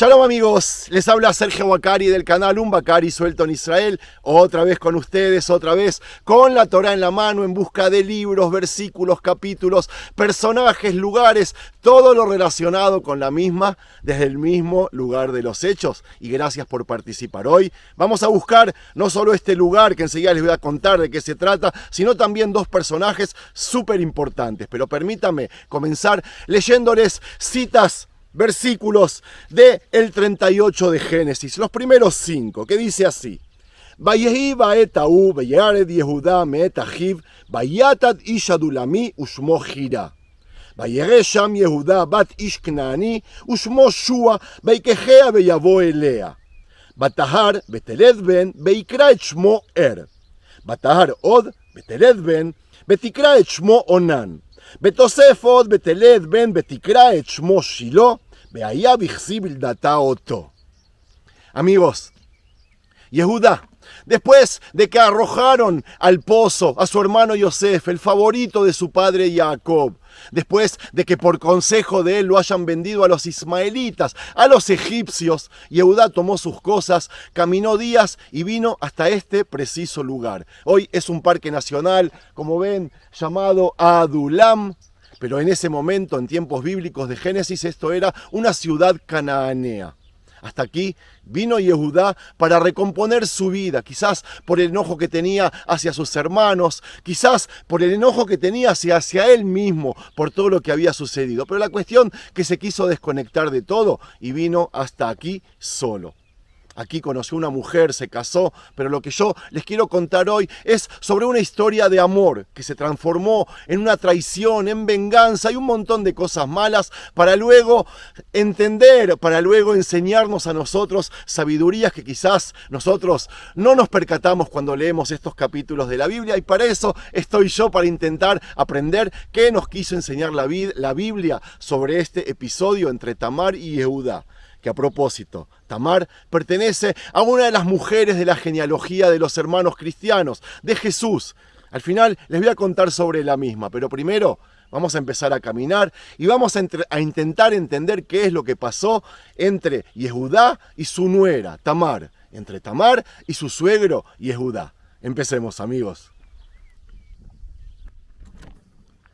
Shalom amigos, les habla Sergio Bacari del canal Un Bacari Suelto en Israel, otra vez con ustedes, otra vez con la Torá en la mano en busca de libros, versículos, capítulos, personajes, lugares, todo lo relacionado con la misma desde el mismo lugar de los hechos. Y gracias por participar. Hoy vamos a buscar no solo este lugar que enseguida les voy a contar de qué se trata, sino también dos personajes súper importantes. Pero permítanme comenzar leyéndoles citas, versículos del 38 de Génesis, los primeros 5, que dice así: Vayehi ba'et ha'u veyared Yehuda me'et achiv vayatad ish adulami ushmo Hira. Vayere sham Yehuda bat ish knaani ushmo Shua veikehea veyavo elea. Batahar beteled ben veikra et shmo Er. Batahar od beteled ben vetikra et shmo Onan. בתוסף עוד בתלד בן ותקרא את שמו שילה, והיה בכסי בלדתה אותו. Amigos, Yehuda, después de que arrojaron al pozo a su hermano Yosef, el favorito de su padre Jacob, después de que por consejo de él lo hayan vendido a los ismaelitas, a los egipcios, Yehuda tomó sus cosas, caminó días y vino hasta este preciso lugar. Hoy es un parque nacional, como ven, llamado Adulam, pero en ese momento, en tiempos bíblicos de Génesis, esto era una ciudad canaanea. Hasta aquí vino Yehuda para recomponer su vida, quizás por el enojo que tenía hacia sus hermanos, quizás por el enojo que tenía hacia él mismo, por todo lo que había sucedido. Pero la cuestión que se quiso desconectar de todo y vino hasta aquí solo. Aquí conoció una mujer, se casó, pero lo que yo les quiero contar hoy es sobre una historia de amor que se transformó en una traición, en venganza y un montón de cosas malas para luego entender, para luego enseñarnos a nosotros sabidurías que quizás nosotros no nos percatamos cuando leemos estos capítulos de la Biblia, y para eso estoy yo, para intentar aprender qué nos quiso enseñar la Biblia sobre este episodio entre Tamar y Yehuda. Que a propósito, Tamar pertenece a una de las mujeres de la genealogía de los hermanos cristianos, de Jesús. Al final les voy a contar sobre la misma, pero primero vamos a empezar a caminar y vamos a intentar entender qué es lo que pasó entre Yehuda y su nuera, Tamar, entre Tamar y su suegro, Yehuda. Empecemos, amigos.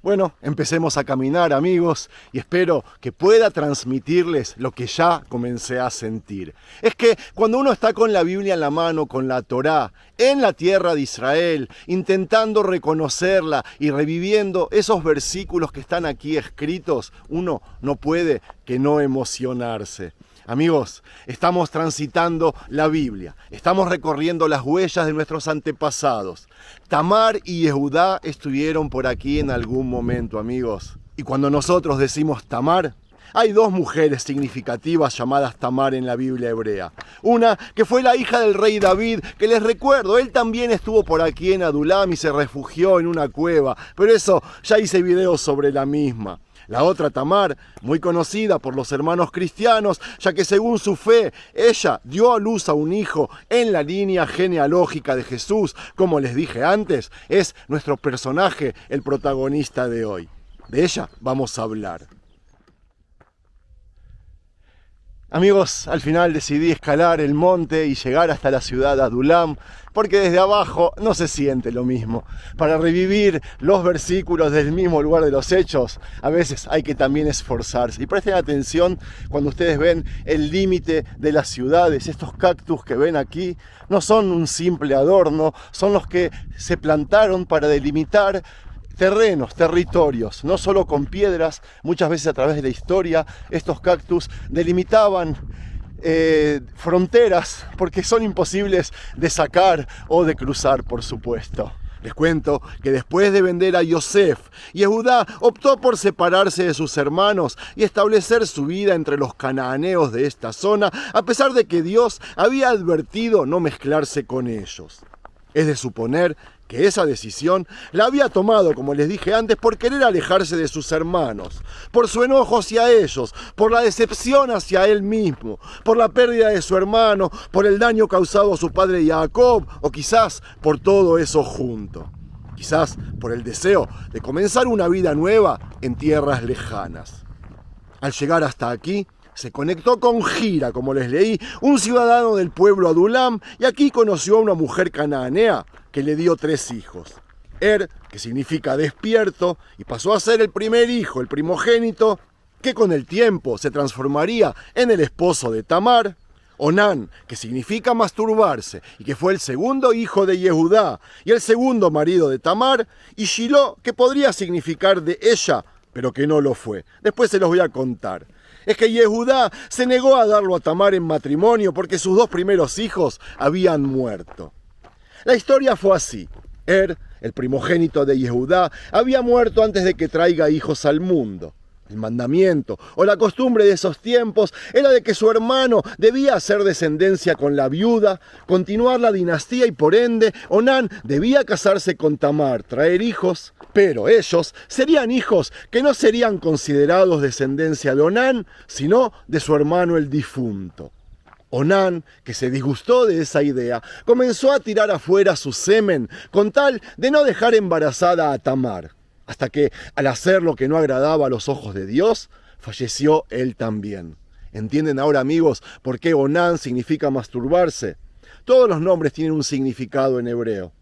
Bueno, empecemos a caminar, amigos, y espero que pueda transmitirles lo que ya comencé a sentir. Es que cuando uno está con la Biblia en la mano, con la Torá, en la tierra de Israel, intentando reconocerla y reviviendo esos versículos que están aquí escritos, uno no puede que no emocionarse. Amigos, estamos transitando la Biblia, estamos recorriendo las huellas de nuestros antepasados. Tamar y Yehuda estuvieron por aquí en algún momento, amigos. Y cuando nosotros decimos Tamar, hay dos mujeres significativas llamadas Tamar en la Biblia hebrea. Una que fue la hija del rey David, que les recuerdo, él también estuvo por aquí en Adulam y se refugió en una cueva, pero eso ya hice videos sobre la misma. La otra Tamar, muy conocida por los hermanos cristianos, ya que según su fe, ella dio a luz a un hijo en la línea genealógica de Jesús. Como les dije antes, es nuestro personaje, el protagonista de hoy. De ella vamos a hablar. Amigos, al final decidí escalar el monte y llegar hasta la ciudad de Adulam, porque desde abajo no se siente lo mismo. Para revivir los versículos del mismo lugar de los hechos, a veces hay que también esforzarse. Y presten atención cuando ustedes ven el límite de las ciudades. Estos cactus que ven aquí no son un simple adorno, son los que se plantaron para delimitar terrenos, territorios, no solo con piedras. Muchas veces a través de la historia estos cactus delimitaban fronteras porque son imposibles de sacar o de cruzar, por supuesto. Les cuento que después de vender a Yosef, Yehuda optó por separarse de sus hermanos y establecer su vida entre los cananeos de esta zona, a pesar de que Dios había advertido no mezclarse con ellos. Es de suponer que esa decisión la había tomado, como les dije antes, por querer alejarse de sus hermanos, por su enojo hacia ellos, por la decepción hacia él mismo, por la pérdida de su hermano, por el daño causado a su padre Jacob, o quizás por todo eso junto. Quizás por el deseo de comenzar una vida nueva en tierras lejanas. Al llegar hasta aquí, Se conectó con Gira, como les leí, un ciudadano del pueblo Adulam, y aquí conoció a una mujer canaanea que le dio 3 hijos. Que significa despierto, y pasó a ser el primer hijo, el primogénito, que con el tiempo se transformaría en el esposo de Tamar. Onán, que significa masturbarse, y que fue el segundo hijo de Yehudá y el segundo marido de Tamar, y Shiló, que podría significar de ella, pero que no lo fue. Después se los voy a contar. Es que Yehudá se negó a darlo a Tamar en matrimonio porque sus 2 primeros hijos habían muerto. La historia fue así. El primogénito de Yehudá, había muerto antes de que traiga hijos al mundo. El mandamiento o la costumbre de esos tiempos era de que su hermano debía hacer descendencia con la viuda, continuar la dinastía y por ende Onán debía casarse con Tamar, traer hijos, pero ellos serían hijos que no serían considerados descendencia de Onán, sino de su hermano el difunto. Onán, que se disgustó de esa idea, comenzó a tirar afuera su semen con tal de no dejar embarazada a Tamar. Hasta que, al hacer lo que no agradaba a los ojos de Dios, falleció él también. ¿Entienden ahora, amigos, por qué Onán significa masturbarse? Todos los nombres tienen un significado en hebreo.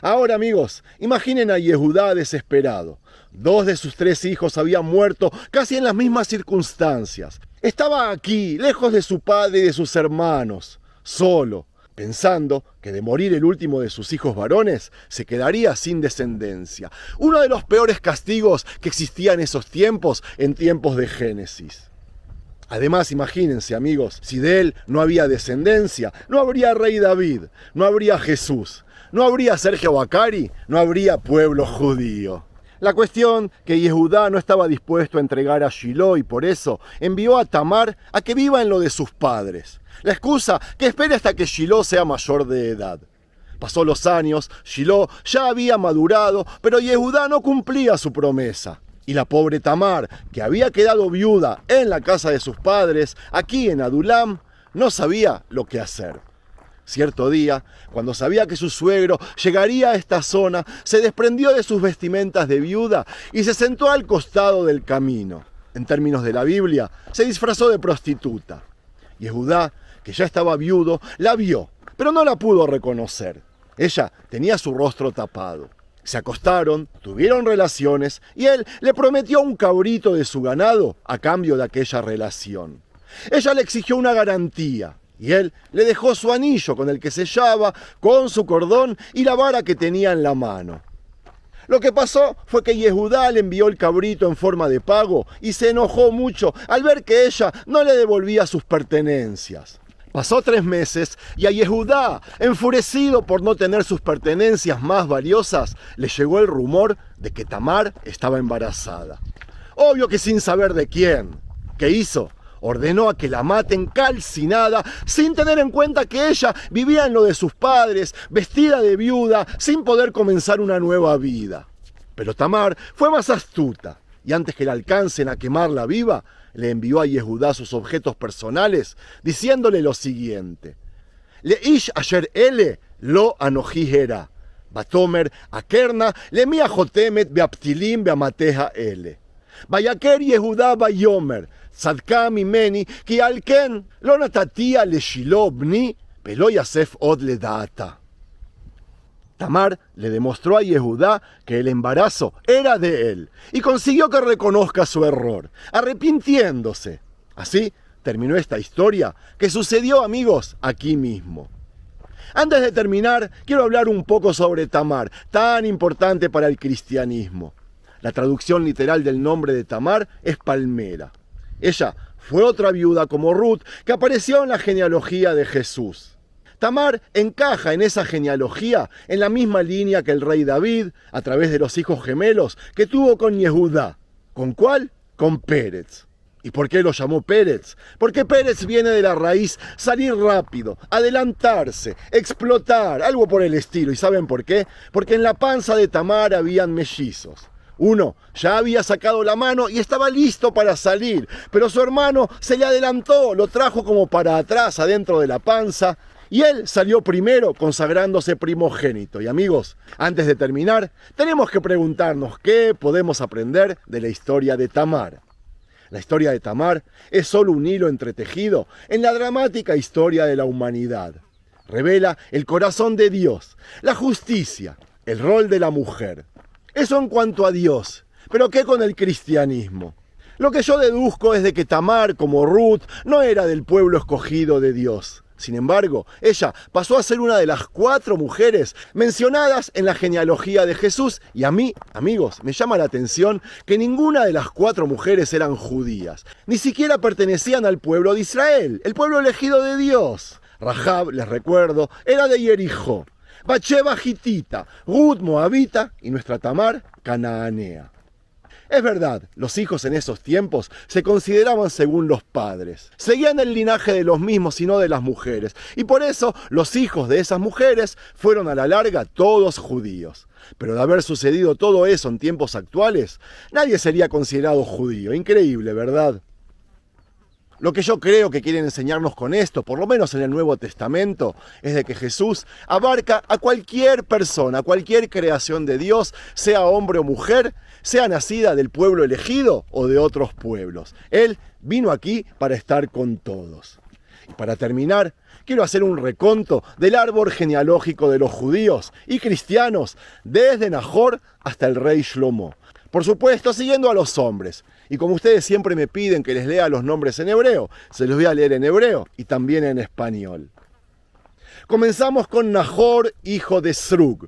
Ahora, amigos, imaginen a Yehudá desesperado. 2 de sus 3 hijos habían muerto casi en las mismas circunstancias. Estaba aquí, lejos de su padre y de sus hermanos, solo, pensando que de morir el último de sus hijos varones, se quedaría sin descendencia. Uno de los peores castigos que existía en esos tiempos, en tiempos de Génesis. Además, imagínense, amigos, si de él no había descendencia, no habría rey David, no habría Jesús, no habría Sergio Bacari, no habría pueblo judío. La cuestión que Yehudá no estaba dispuesto a entregar a Shiló y por eso envió a Tamar a que viva en lo de sus padres. La excusa, que espere hasta que Shiló sea mayor de edad. Pasó los años, Shiló ya había madurado, pero Yehudá no cumplía su promesa. Y la pobre Tamar, que había quedado viuda en la casa de sus padres, aquí en Adulam, no sabía lo que hacer. Cierto día, cuando sabía que su suegro llegaría a esta zona, se desprendió de sus vestimentas de viuda y se sentó al costado del camino. En términos de la Biblia, se disfrazó de prostituta. Yehudá, que ya estaba viudo, la vio, pero no la pudo reconocer. Ella tenía su rostro tapado. Se acostaron, tuvieron relaciones y él le prometió un cabrito de su ganado a cambio de aquella relación. Ella le exigió una garantía. Y él le dejó su anillo con el que sellaba, con su cordón y la vara que tenía en la mano. Lo que pasó fue que Yehudá le envió el cabrito en forma de pago y se enojó mucho al ver que ella no le devolvía sus pertenencias. Pasó 3 meses y a Yehudá, enfurecido por no tener sus pertenencias más valiosas, le llegó el rumor de que Tamar estaba embarazada. Obvio que sin saber de quién. ¿Qué hizo? Ordenó a que la maten calcinada, sin tener en cuenta que ella vivía en lo de sus padres, vestida de viuda, sin poder comenzar una nueva vida. Pero Tamar fue más astuta, y antes que la alcancen a quemarla viva, le envió a Yehudá sus objetos personales, diciéndole lo siguiente: Leish asher ele lo anoji era, batomer akerna lemia jotemet beaptilim beamateja ele. Vayaker Yehudá vayomer, צדקה ממני, כי על כן לא נתתי לשילו בני, ולא יסף עוד לדעתה. Tamar le demostró a Yehudá que el embarazo era de él, y consiguió que reconozca su error, arrepintiéndose. Así terminó esta historia que sucedió, amigos, aquí mismo. Antes de terminar, quiero hablar un poco sobre Tamar, tan importante para el cristianismo. La traducción literal del nombre de Tamar es palmera. Ella fue otra viuda como Ruth que apareció en la genealogía de Jesús. Tamar encaja en esa genealogía en la misma línea que el rey David a través de los hijos gemelos que tuvo con Yehudá. ¿Con cuál? Con Pérez. ¿Y por qué lo llamó Pérez? Porque Pérez viene de la raíz salir rápido, adelantarse, explotar, algo por el estilo. ¿Y saben por qué? Porque en la panza de Tamar habían mellizos. Uno ya había sacado la mano y estaba listo para salir, pero su hermano se le adelantó, lo trajo como para atrás adentro de la panza y él salió primero consagrándose primogénito. Y amigos, antes de terminar, tenemos que preguntarnos qué podemos aprender de la historia de Tamar. La historia de Tamar es solo un hilo entretejido en la dramática historia de la humanidad. Revela el corazón de Dios, la justicia, el rol de la mujer. Eso en cuanto a Dios, pero ¿qué con el cristianismo? Lo que yo deduzco es de que Tamar, como Ruth, no era del pueblo escogido de Dios. Sin embargo, ella pasó a ser una de las 4 mujeres mencionadas en la genealogía de Jesús. Y a mí, amigos, me llama la atención que ninguna de las 4 mujeres eran judías. Ni siquiera pertenecían al pueblo de Israel, el pueblo elegido de Dios. Rahab, les recuerdo, era de Jericó. Bathsheba, hitita. Ruth, moabita. Y nuestra Tamar, canaanea. Es verdad, los hijos en esos tiempos se consideraban según los padres. Seguían el linaje de los mismos y no de las mujeres. Y por eso los hijos de esas mujeres fueron a la larga todos judíos. Pero de haber sucedido todo eso en tiempos actuales, nadie sería considerado judío. Increíble, ¿verdad? Lo que yo creo que quieren enseñarnos con esto, por lo menos en el Nuevo Testamento, es de que Jesús abarca a cualquier persona, a cualquier creación de Dios, sea hombre o mujer, sea nacida del pueblo elegido o de otros pueblos. Él vino aquí para estar con todos. Y para terminar, quiero hacer un reconto del árbol genealógico de los judíos y cristianos, desde Nahor hasta el rey Shlomo. Por supuesto, siguiendo a los hombres. Y como ustedes siempre me piden que les lea los nombres en hebreo, se los voy a leer en hebreo y también en español. Comenzamos con Nahor, hijo de Serug.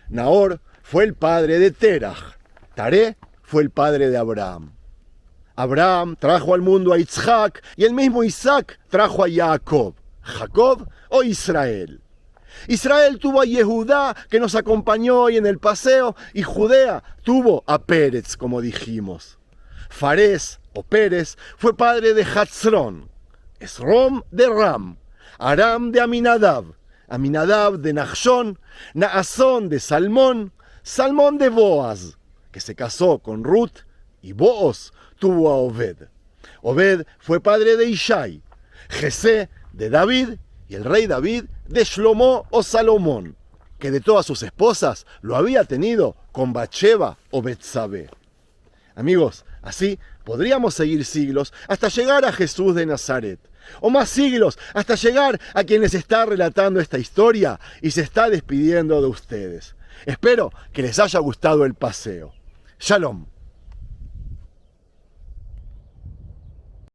Nahor fue el padre de Terach. Taré fue el padre de Abraham. Abraham trajo al mundo a Isaac y el mismo Isaac trajo a Jacob. Jacob o Israel. Israel tuvo a Yehudá, que nos acompañó hoy en el paseo, y Judea tuvo a Pérez, como dijimos. Farés, o Pérez, fue padre de Hatzrón, Esrom de Ram, Aram de Aminadab, Aminadab de Nachshón, Naasón de Salmón, Salmón de Boaz, que se casó con Ruth, y Booz tuvo a Obed. Obed fue padre de Ishai, Jesé de David, y el rey David de Shlomo o Salomón, que de todas sus esposas lo había tenido con Bathsheba o Betsabé. Amigos, así podríamos seguir siglos hasta llegar a Jesús de Nazaret, o más siglos hasta llegar a quien les está relatando esta historia y se está despidiendo de ustedes. Espero que les haya gustado el paseo. Shalom.